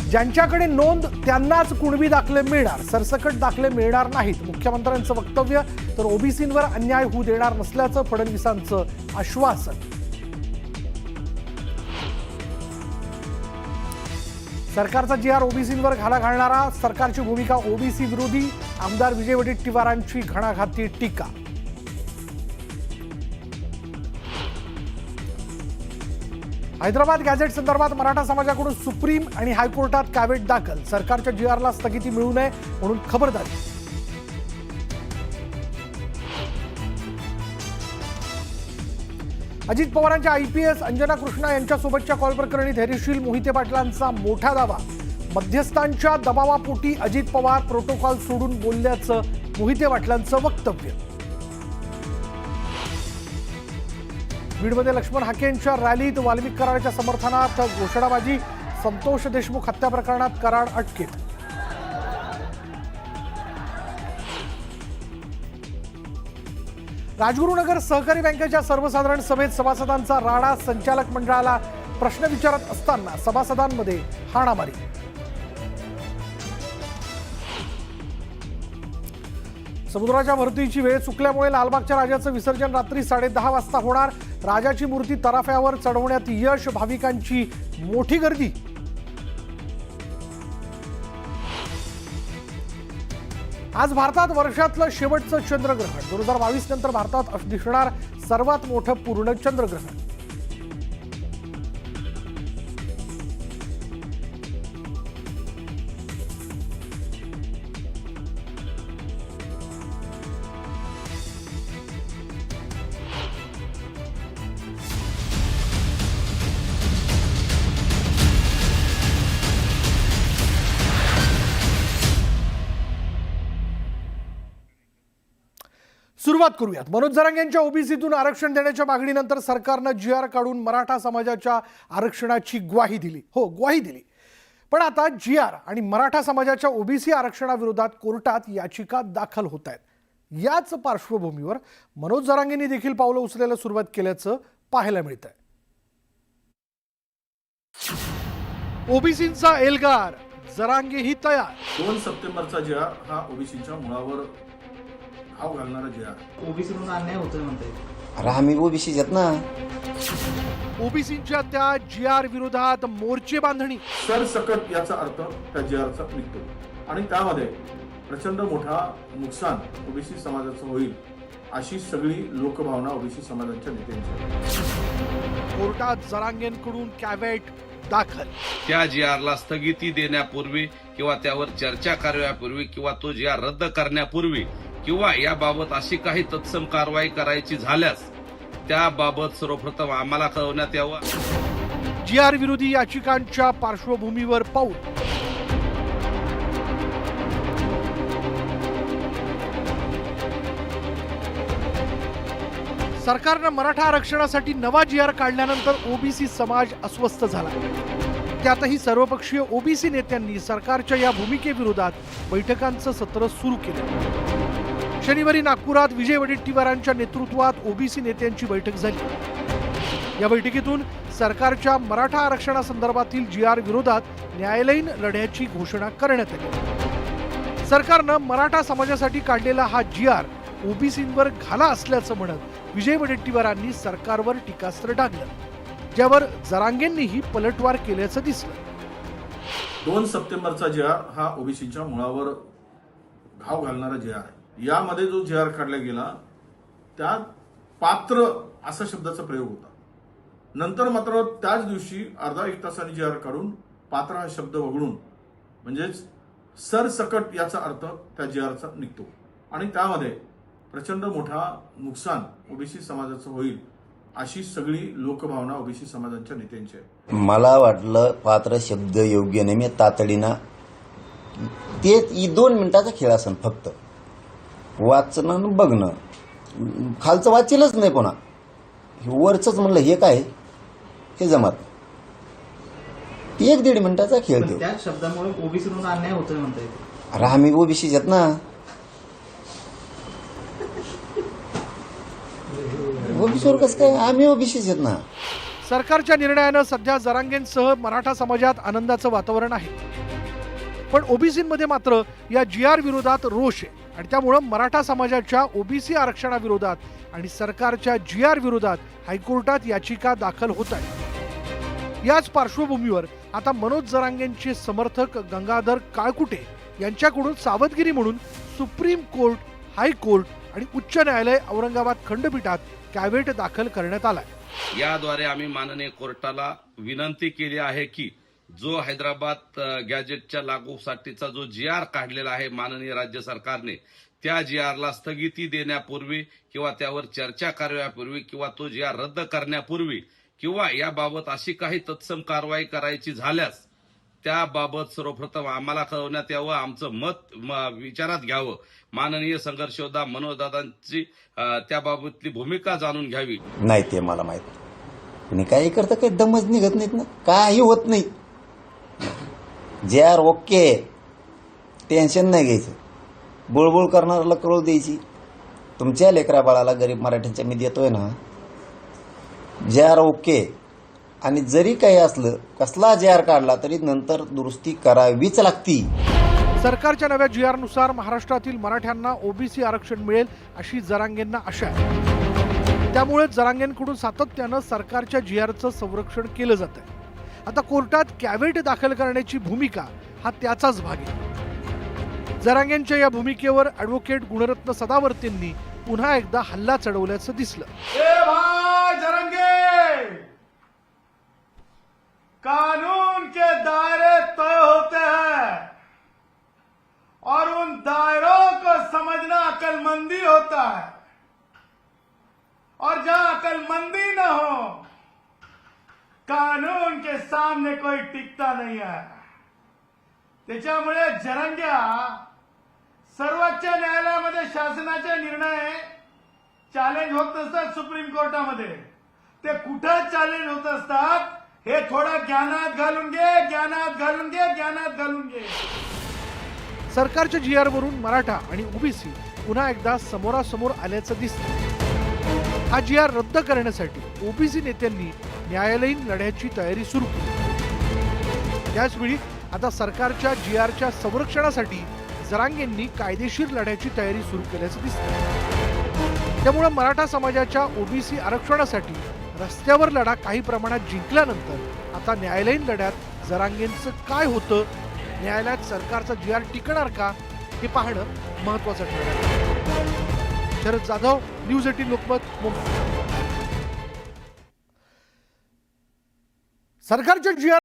ज्यांच्याकडे नोंद त्यांनाच कुणबी दाखले मिळणार, सरसकट दाखले मिळणार नाहीत. मुख्यमंत्र्यांचं वक्तव्य. तर ओबीसींवर अन्याय होऊ देणार नसल्याचं फडणवीसांचं आश्वासन. सरकारचा जी आर ओबीसींवर घाला घालणारा, सरकारची भूमिका ओबीसी विरोधी, आमदार विजय वडेट्टीवारांची घणाघाती टीका. हैदराबाद गॅझेट संदर्भात मराठा समाजाकडून सुप्रीम आणि हायकोर्टात कॅव्हेट दाखल. सरकारच्या जी आरला स्थगिती मिळू नये म्हणून खबरदारी. अजित पवारांच्या आयपीएस अंजना कृष्णा यांच्यासोबतच्या कॉल प्रकरणी धैर्यशील मोहिते पाटलांचा मोठा दावा. मध्यस्थांच्या दबावापोटी अजित पवार प्रोटोकॉल सोडून बोलल्याचं मोहिते पाटलांचं वक्तव्य. बीडमध्ये लक्ष्मण हाके यांच्या रॅलीत वाल्मिक कराराच्या समर्थनार्थ घोषणाबाजी. संतोष देशमुख हत्या प्रकरणात कराड अटकेत. राजगुरुनगर सहकारी बँकेच्या सर्वसाधारण सभेत सभासदांचा राडा. संचालक मंडळाला प्रश्न विचारत असताना सभासदांमध्ये हाणामारी. समुद्राच्या भरतीची वेळ चुकल्यामुळे लालबागच्या राजाचं विसर्जन रात्री 10:30 वाजता होणार. राजाची मूर्ती तराफ्यावर चढवण्यात यश. भाविकांची मोठी गर्दी. आज भारतात वर्षातलं शेवटचं चंद्रग्रहण. 2022 नंतर भारतात दिसणार सर्वात मोठं पूर्ण चंद्रग्रहण. सुरुवात करूयात. मनोज जरांगे यांच्या ओबीसीतून आरक्षण देण्याच्या मागणीनंतर सरकारनं जीआर काढून मराठा समाजाच्या आरक्षणाची ग्वाही दिली. ग्वाही दिली. पण आता जीआर आणि मराठा समाजाच्या ओबीसी आरक्षणाविरोधात कोर्टात याचिका दाखल होत आहेत. याच पार्श्वभूमीवर मनोज जरांगेंनी देखील पावलं उचलायला सुरुवात केल्याचं पाहायला मिळतंय. ओबीसींचा एल्गार, जरांगेही तयार. 2 सप्टेंबरचा जीआर हा ओबीसीच्या मुळावर घाव घालणारा जीआर. ओबीसीतून अन्याय होतोय म्हणते. अरे आम्ही ओबीसी आहेत ना. ओबीसींच्या त्या जीआर विरोधात मोर्चे बांधणी. सरसकट याचा अर्थ त्या जीआरचा निघतो आणि त्यामध्ये प्रचंड मोठा नुकसान ओबीसी समाजाचं होईल अशी सगळी लोकभावना ओबीसी समाजाच्या नेत्यांची. कोर्टात जरांगेंकडून कॅव्हेट दाखल. त्या जीआरला स्थगिती देण्यापूर्वी किंवा त्यावर चर्चा करण्यापूर्वी किंवा तो जीआर रद्द करण्यापूर्वी किंवा याबाबत अशी काही तत्सम कारवाई करायची झाल्यास त्याबाबत सर्वप्रथम आम्हाला कळवण्यात यावं. जीआर विरोधी याचिकांच्या पार्श्वभूमीवर पाऊल. सरकारनं मराठा आरक्षणासाठी नवा जीआर काढल्यानंतर ओबीसी समाज अस्वस्थ झाला. त्यातही सर्वपक्षीय ओबीसी नेत्यांनी सरकारच्या या भूमिकेविरोधात बैठकांचं सत्र सुरू केलं. शनिवारी नागपुरात विजय वडेट्टीवारांच्या नेतृत्वात ओबीसी नेत्यांची बैठक झाली. या बैठकीतून सरकारच्या मराठा आरक्षणासंदर्भातील जीआर विरोधात न्यायालयीन लढ्याची घोषणा करण्यात आली. सरकारनं मराठा समाजासाठी काढलेला हा जीआर ओबीसींवर घाला असल्याचं म्हणत विजय वडेट्टीवारांनी सरकारवर टीकास्त्र डागलं, ज्यावर जरांगेंनीही पलटवार केल्याचं दिसलं. 2 सप्टेंबरचा जीआर हा ओबीसीच्या मुळावर घाव घालणारा जीआर आहे. यामध्ये जो जीआर काढला गेला त्यात पात्र असा शब्दाचा प्रयोग होता. नंतर मात्र त्याच दिवशी अर्धा 1 तासाने जीआर काढून पात्र हा शब्द वगळून म्हणजेच सरसकट याचा अर्थ त्या जीआरचा निघतो आणि त्यामध्ये प्रचंड मोठा नुकसान ओबीसी समाजाचं होईल अशी सगळी लोकभावना ओबीसी समाजाच्या नेत्यांची आहे. मला वाटलं पात्र शब्द योग्य नाही. मी तातडीनं ते 2 मिनिटाचा खेळ असेल फक्त. वाचणं बघणं, खालचं वाचेलच नाही कोणा. वरचंच म्हणलं हे काय हे जमत. 1-1.5 मिनिटाचा खेळ देऊ. त्या शब्दामुळे ओबीसीतून अन्याय होतोय म्हणते. अरे आम्ही ओबीसी आहेत ना. ओबीसीवर कसं काय? आम्ही ओबीसी आहेत ना. सरकारच्या निर्णयानं सध्या जरांगेंसह मराठा समाजात आनंदाचं वातावरण आहे. पण ओबीसीमध्ये मात्र या जी आर विरोधात रोष आहे आणि त्यामुळं मराठा समाजाच्या ओबीसी आरक्षणाविरोधात आणि सरकारच्या जी आर विरोधात हायकोर्टात याचिका दाखल होत आहे। याच पार्श्वभूमीवर आता मनोज जरांगेंचे समर्थक गंगाधर काळकुटे यांच्याकडून सावधगिरी म्हणून सुप्रीम कोर्ट, हायकोर्ट आणि उच्च न्यायालय औरंगाबाद खंडपीठात कॅव्हेट दाखल करण्यात आलाय। याद्वारे आम्ही माननीय कोर्टाला विनंती केली आहे की जो हैदराबाद गॅजेटच्या लागूसाठीचा जो जी आर काढलेला आहे माननीय राज्य सरकारने, त्या जी आरला स्थगिती देण्यापूर्वी किंवा त्यावर चर्चा करण्यापूर्वी किंवा तो जी आर रद्द करण्यापूर्वी किंवा याबाबत अशी काही तत्सम कारवाई करायची झाल्यास त्याबाबत सर्वप्रथम आम्हाला कळवण्यात यावं, आमचं मत विचारात घ्यावं, माननीय संघर्ष योद्धा मनोजदादांची त्याबाबतली भूमिका जाणून घ्यावी। नाही ते मला माहित, कुणी काही करतं काही दमच निघत नाहीत ना, काही होत नाही। जे आर ओके, टेन्शन नाही घ्यायचं, बुळबुळ करणाऱ्याला कळू द्यायची। तुमच्या लेकरा बाळाला गरीब मराठ्यांच्या मी देतोय ना, जे आर ओके, आणि जरी काही असलं कसला जे आर काढला तरी नंतर दुरुस्ती करावीच लागती। सरकारच्या नव्या जी आर नुसार महाराष्ट्रातील मराठ्यांना ओबीसी आरक्षण मिळेल अशी जरांगेंना आशा आहे। त्यामुळे जरांगेंकडून सातत्यानं सरकारच्या जी आरचं संरक्षण केलं जात आहे। आता कोर्टात कॅव्हेट दाखल करण्याची भूमिका हा त्याचाच भाग आहे। जरांगेंच्या या भूमिकेवर ॲडव्होकेट गुणरत्न सदावर्तेंनी पुन्हा एकदा हल्ला चढवल्याचं दिसलं। कानून के दायरे तय होते हैं और उन दायरों को समझना अकलमंदी होता है, और जहां अकलमंदी न हो कानून के सामने कोई टिकता नहीं है। त्याच्यामुळे जरंग्या सर्वोच्च न्यायालयामध्ये शासनाचे निर्णय चॅलेंज होत असतात, सुप्रीम कोर्टामध्ये ते कुठं चॅलेंज होत असतात हे थोडं ज्ञानात घालून घे। सरकारच्या जी आर वरून मराठा आणि ओबीसी पुन्हा एकदा समोरासमोर आल्याचं दिसतं। हा जी आर रद्द करण्यासाठी ओबीसी नेत्यांनी न्यायालयीन लढ्याची तयारी सुरू केली। त्याचवेळी आता सरकारच्या जी आरच्या संरक्षणासाठी जरांगेंनी कायदेशीर लढ्याची तयारी सुरू केल्याचं दिसतं। त्यामुळे मराठा समाजाच्या ओबीसी आरक्षणासाठी रस्त्यावर लढा काही प्रमाणात जिंकल्यानंतर आता न्यायालयीन लढ्यात जरांगेंचं काय होतं, न्यायालयात सरकारचा जी आर टिकणार का हे पाहणं महत्वाचं ठरणार आहे। शरद जाधव, न्यूज 18 लोकमत, मुंबई। सरकारच्या जी आर